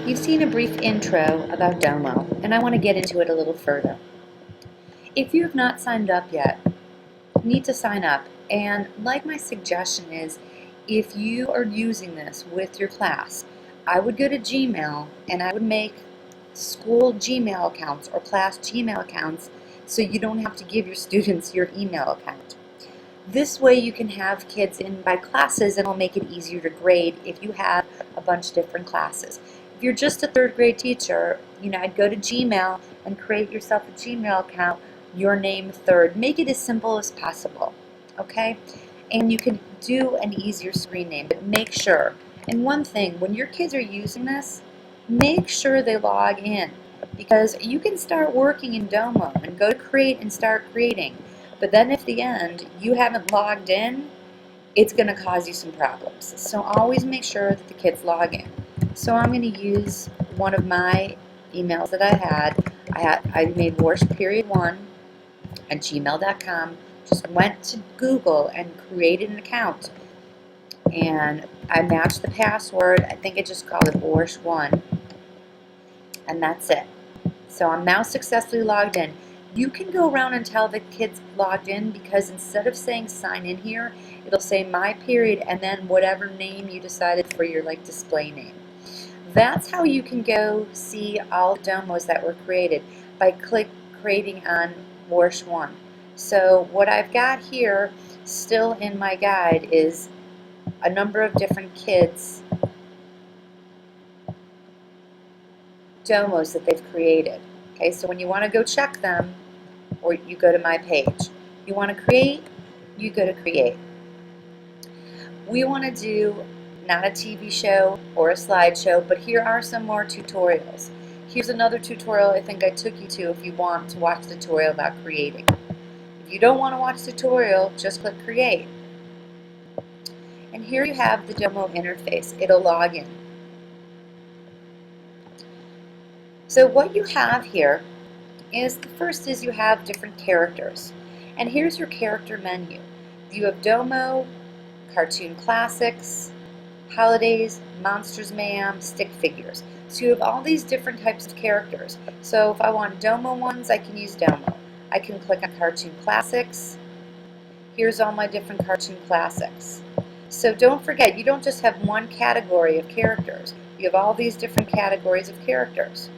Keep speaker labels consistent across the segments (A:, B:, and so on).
A: You've seen a brief intro about Domo, and I want to get into it a little further. If you have not signed up yet, you need to sign up. And like my suggestion is, if you are using this with your class, I would go to Gmail and I would make school Gmail accounts or class Gmail accounts so you don't have to give your students your email account. This way you can have kids in by classes, and it'll make it easier to grade if you have a bunch of different classes. If you're just a third grade teacher, I'd go to Gmail and create yourself a Gmail account, your name third. Make it as simple as possible, okay? And you can do an easier screen name, but make sure. And one thing, when your kids are using this, make sure they log in, because you can start working in Domo and go to create and start creating. But then at the end, you haven't logged in, it's going to cause you some problems. So always make sure that the kids log in. So I'm going to use one of my emails that I had. I made worst.1 at gmail.com. Just went to Google and created an account. And I matched the password. I think I just called it worst1. And that's it. So I'm now successfully logged in. You can go around and tell the kids logged in, because instead of saying sign in here, it'll say my period and then whatever name you decided for your display name. That's how you can go see all Domos that were created by creating on worst1. So what I've got here still in my guide is a number of different kids Domos that they've created. Okay, so when you want to go check them, or you go to my page. You want to create, you go to create. We want to do not a TV show or a slideshow, but here are some more tutorials. Here's another tutorial I think I took you to if you want to watch the tutorial about creating. If you don't want to watch the tutorial, just click create. And here you have the Domo interface. It'll log in. So what you have here is, the first is you have different characters. And here's your character menu. You have Domo, Cartoon Classics, Holidays, Monsters Mayhem, Stick Figures. So you have all these different types of characters. So if I want Domo ones, I can use Domo. I can click on Cartoon Classics. Here's all my different Cartoon Classics. So don't forget, you don't just have one category of characters. You have all these different categories of characters.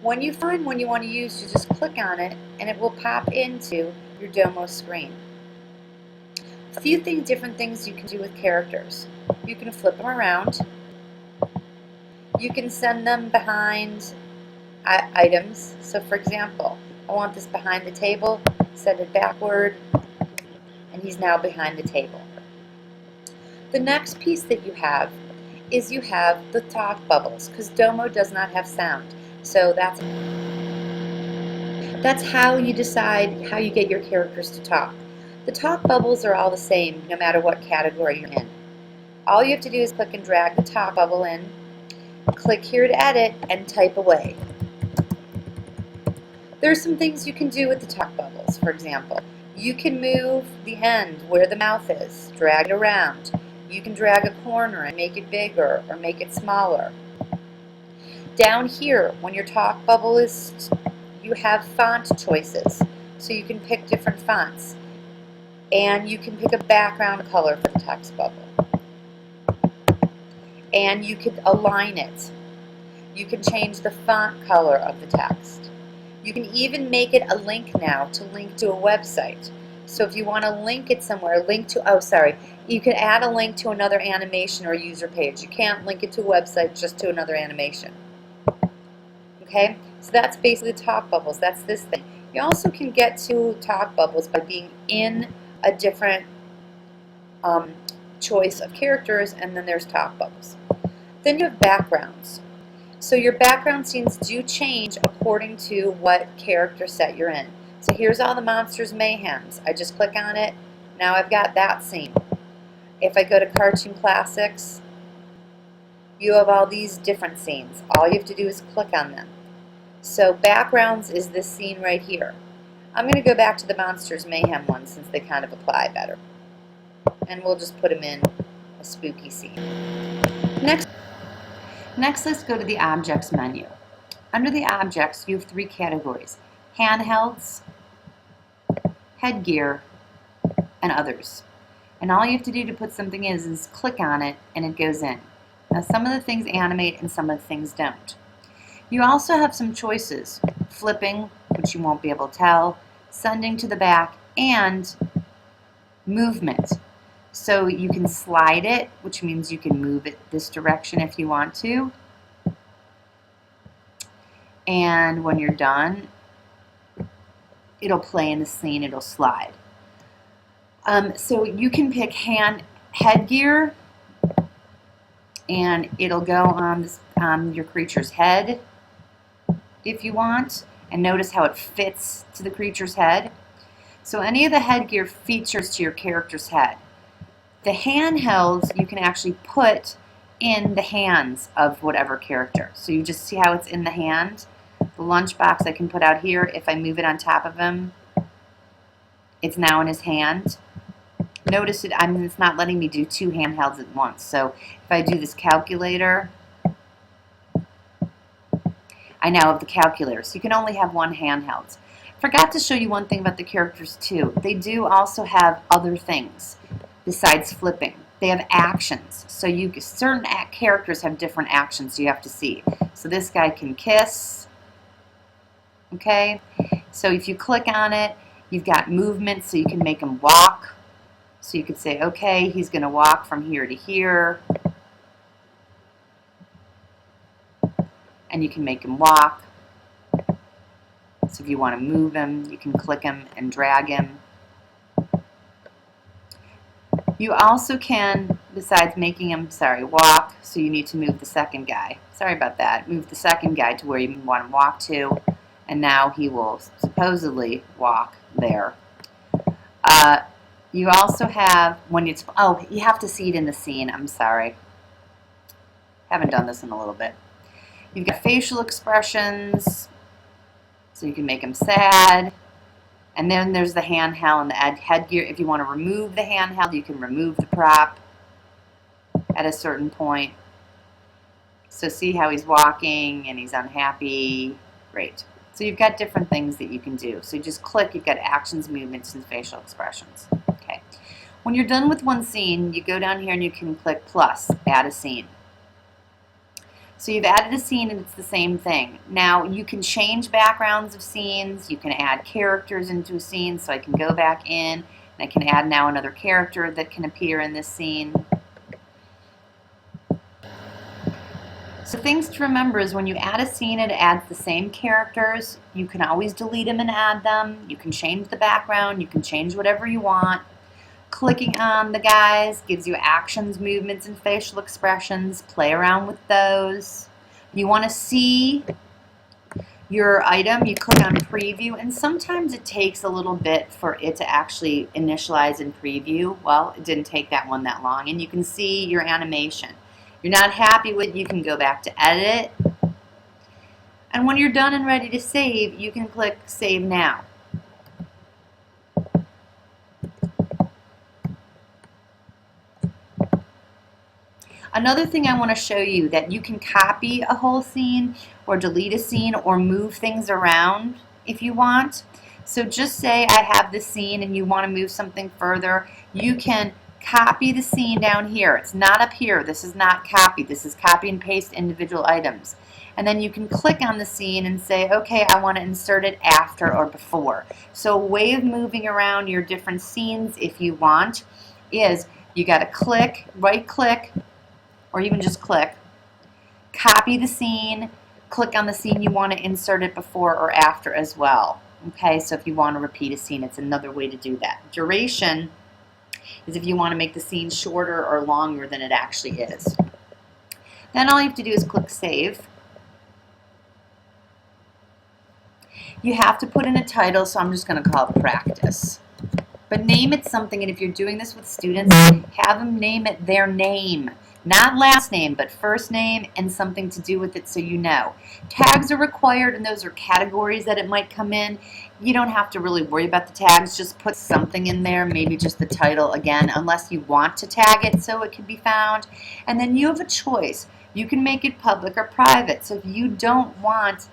A: When you find one you want to use, you just click on it and it will pop into your Domo screen. A few different things you can do with characters. You can flip them around. You can send them behind items. So for example, I want this behind the table, send it backward, and he's now behind the table. The next piece that you have is you have the talk bubbles, because Domo does not have sound. So that's how you decide how you get your characters to talk. The talk bubbles are all the same no matter what category you're in. All you have to do is click and drag the talk bubble in, click here to edit, and type away. There's some things you can do with the talk bubbles. For example, you can move the end where the mouth is, drag it around. You can drag a corner and make it bigger or make it smaller. Down here, when your talk bubble is, you have font choices. So you can pick different fonts. And you can pick a background color for the text bubble. And you can align it. You can change the font color of the text. You can even make it a link now to link to a website. So if you want to link it somewhere, you can add a link to another animation or user page. You can't link it to a website, just to another animation. Okay, so that's basically talk bubbles. That's this thing. You also can get to talk bubbles by being in a different choice of characters, and then there's talk bubbles. Then you have backgrounds. So your background scenes do change according to what character set you're in. So here's all the Monsters Mayhems. I just click on it. Now I've got that scene. If I go to Cartoon Classics, you have all these different scenes. All you have to do is click on them. So backgrounds is this scene right here. I'm going to go back to the Monsters Mayhem one since they kind of apply better. And we'll just put them in a spooky scene. Next, Next, let's go to the Objects menu. Under the Objects, you have three categories: handhelds, headgear, and others. And all you have to do to put something in is click on it and it goes in. Now some of the things animate and some of the things don't. You also have some choices: flipping, which you won't be able to tell, sending to the back, and movement. So you can slide it, which means you can move it this direction if you want to. And when you're done, it'll play in the scene, it'll slide. So you can pick headgear, and it'll go on your creature's head if you want, and notice how it fits to the creature's head. So any of the headgear features to your character's head. The handhelds you can actually put in the hands of whatever character. So you just see how it's in the hand. The lunchbox I can put out here. If I move it on top of him, it's now in his hand. Notice it's not letting me do two handhelds at once. So if I do this calculator, I now have the calculator. So you can only have one handheld. Forgot to show you one thing about the characters too. They do also have other things besides flipping. They have actions. So certain characters have different actions you have to see. So this guy can kiss. Okay, so if you click on it, you've got movement, so you can make him walk. So you could say, okay, he's going to walk from here to here. And you can make him walk. So if you want to move him, you can click him and drag him. You also can, besides making him, walk, so you need to move the second guy. Sorry about that. Move the second guy to where you want him to walk to. And now he will supposedly walk there. You also have, you have to see it in the scene. I'm sorry. Haven't done this in a little bit. You've got facial expressions, so you can make him sad. And then there's the handheld and the headgear. If you want to remove the handheld, you can remove the prop at a certain point. So see how he's walking and he's unhappy. Great. So you've got different things that you can do. So you just click, you've got actions, movements, and facial expressions. Okay. When you're done with one scene, you go down here and you can click plus, add a scene. So you've added a scene and it's the same thing. Now you can change backgrounds of scenes, you can add characters into a scene, so I can go back in and I can add now another character that can appear in this scene. So things to remember is when you add a scene, it adds the same characters. You can always delete them and add them. You can change the background. You can change whatever you want. Clicking on the guys gives you actions, movements, and facial expressions. Play around with those. You want to see your item, you click on preview, and sometimes it takes a little bit for it to actually initialize and preview. Well, it didn't take that one that long, and you can see your animation. You're not happy with it, you can go back to edit. And when you're done and ready to save, you can click Save Now. Another thing I want to show you, that you can copy a whole scene or delete a scene or move things around if you want. So just say I have this scene and you want to move something further, you can copy the scene down here. It's not up here. This is not copy. This is copy and paste individual items. And then you can click on the scene and say, okay, I want to insert it after or before. So a way of moving around your different scenes, if you want, is you got to click, right click, or even just click, copy the scene, click on the scene you want to insert it before or after as well. Okay, so if you want to repeat a scene, it's another way to do that. Duration is if you want to make the scene shorter or longer than it actually is. Then all you have to do is click Save. You have to put in a title, so I'm just going to call it Practice. But name it something, and if you're doing this with students, have them name it their name. Not last name, but first name and something to do with it so you know. Tags are required, and those are categories that it might come in. You don't have to really worry about the tags. Just put something in there, maybe just the title again, unless you want to tag it so it can be found. And then you have a choice. You can make it public or private. So if you don't want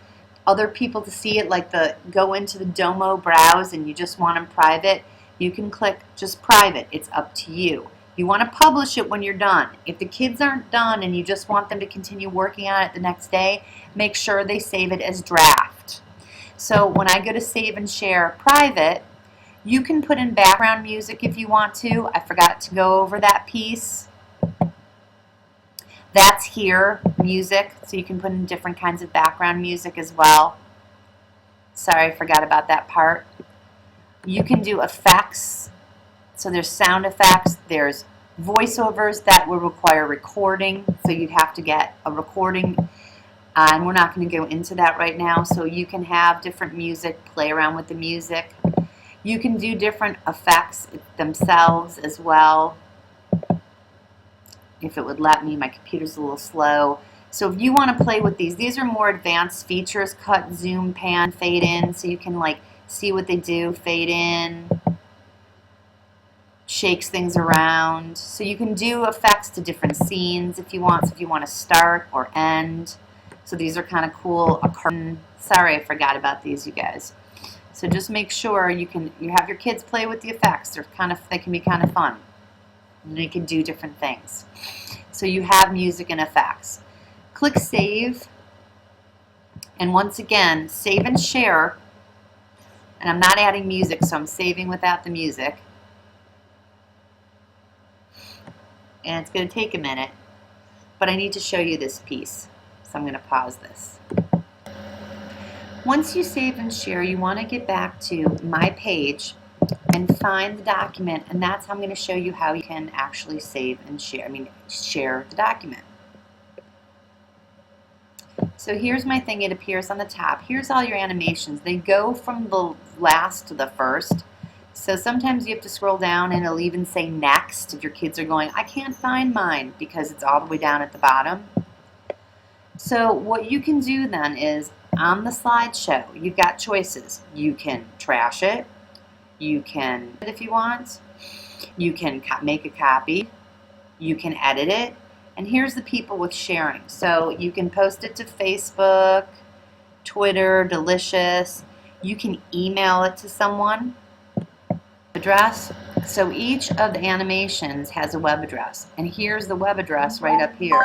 A: other people to see it, like go into the Domo browse and you just want them private, you can click just private. It's up to you. You want to publish it when you're done. If the kids aren't done and you just want them to continue working on it the next day, make sure they save it as draft. So when I go to save and share private, you can put in background music if you want to. I forgot to go over that piece. That's here, music, so you can put in different kinds of background music as well. Sorry, I forgot about that part. You can do effects. So there's sound effects, there's voiceovers that will require recording, so you'd have to get a recording, and we're not going to go into that right now. So you can have different music, play around with the music. You can do different effects themselves as well. If it would let me, my computer's a little slow. So if you want to play with these are more advanced features, cut, zoom, pan, fade in, so you can like see what they do, fade in, shakes things around. So you can do effects to different scenes if you want. So if you want to start or end. So these are kind of cool. A curtain. Sorry, I forgot about these, you guys. So just make sure you have your kids play with the effects. They can be kind of fun. And you can do different things. So you have music and effects. Click save. And once again, save and share. And I'm not adding music, so I'm saving without the music. And it's going to take a minute, but I need to show you this piece, so I'm going to pause this. Once you save and share, you want to get back to my page and find the document, and that's how I'm going to show you how you can actually save and share the document. So here's my thing. It appears on the top. Here's all your animations. They go from the last to the first. So sometimes you have to scroll down and it'll even say next if your kids are going, I can't find mine, because it's all the way down at the bottom. So what you can do then is on the slideshow, you've got choices. You can trash it. You can, if you want, you can make a copy. You can edit it. And here's the people with sharing. So you can post it to Facebook, Twitter, Delicious. You can email it to someone. Address. So each of the animations has a web address, and here's the web address right up here.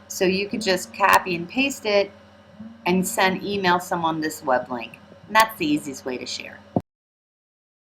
A: So you could just copy and paste it and email someone this web link, and that's the easiest way to share.